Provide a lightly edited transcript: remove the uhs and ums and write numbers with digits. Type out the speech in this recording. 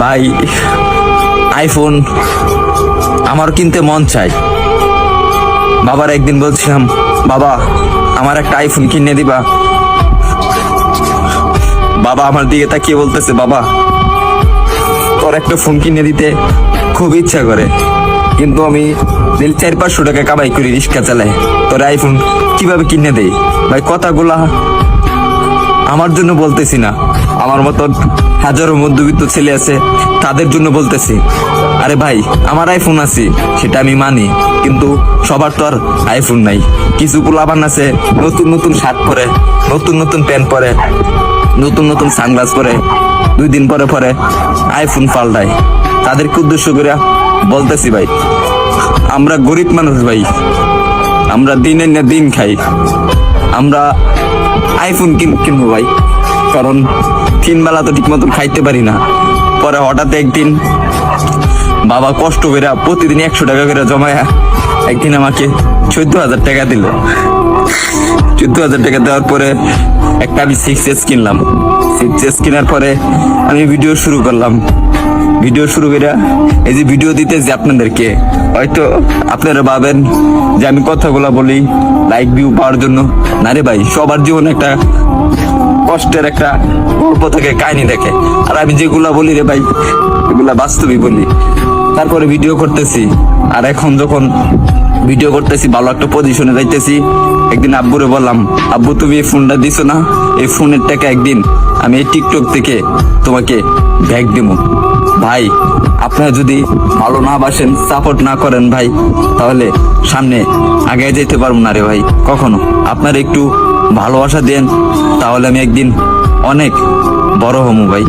ভাই আইফোন আমার কিনতে মন চাই। বাবার একদিন বলছিলাম, বাবা আমার একটা আইফোন কিনে দিবা। বাবা আমার দিকে তাকিয়ে বলতেছে, বাবা তোর একটা ফোন কিনে দিতে খুব ইচ্ছা করে, কিন্তু আমি 400-500 টাকা কামাই করি, রিক্সা চালাই, তোর আইফোন কিভাবে কিনে দেই? ভাই কথাগুলা আমার জন্য বলতেছি না, আমার মতন হাজারো মধ্যবিত্ত ছেলে আছে তাদের জন্য বলতেছি। আরে ভাই আমার আইফোন আছে সেটা আমি মানি, কিন্তু সবার তো আর আইফোন নাই। কিছু পোলাপান আছে নতুন নতুন শার্ট পরে, নতুন নতুন প্যান্ট পরে, নতুন নতুন সানগ্লাস পরে, 2 দিন পরে পরে আইফোন পাল্টায়। তাদেরকে উদ্দেশ্য করে বলতেছি, ভাই আমরা গরিব মানুষ, ভাই আমরা দিনের না দিন খাই, আমরা আইফোন কিনবো ভাই, কারণ 3 বেলা তো ঠিক মতন খাইতে পারি না। পরে হঠাৎ একদিন বাবা কষ্ট করে প্রতিদিন 100 টাকা করে জমায়া একদিন আমাকে 14,000 টাকা দিল। 14,000 টাকা দেওয়ার পরে একটা আমি 6S কিনলাম। 6S কেনার পরে আমি ভিডিও শুরু করলাম। ভিডিও শুরু করে এই যে ভিডিও দিতেছি আপনাদেরকে, হয়তো আপনারা ভাবেন যে আমি কথাগুলা বলি লাইক ভিউ পাওয়ার জন্য। না রে ভাই, সবার জীবনে একটা কষ্টের একটা গল্প থেকে, কাহিনী দেখে, আর আমি যেগুলা বলি রে ভাই এগুলা বাস্তবই বলি। তারপরে ভিডিও করতেছি, আর এখন যখন ভিডিও করতেছি ভালো একটা পজিশনে যাইতেছি, একদিন আব্বুরে বললাম, আব্বু তুমি এই ফোনটা দিছো না, এই ফোনের টাকা একদিন আমি এই টিকটক থেকে তোমাকে ব্যাগ দিব। ভাই আপনারা যদি ভালো না বাসেন, সাপোর্ট না করেন ভাই, তাহলে সামনে আগে যেতে পারবো না রে ভাই কখনো। আপনারা একটু ভালোবাসা দেন, তাহলে আমি একদিন অনেক বড় হবো ভাই।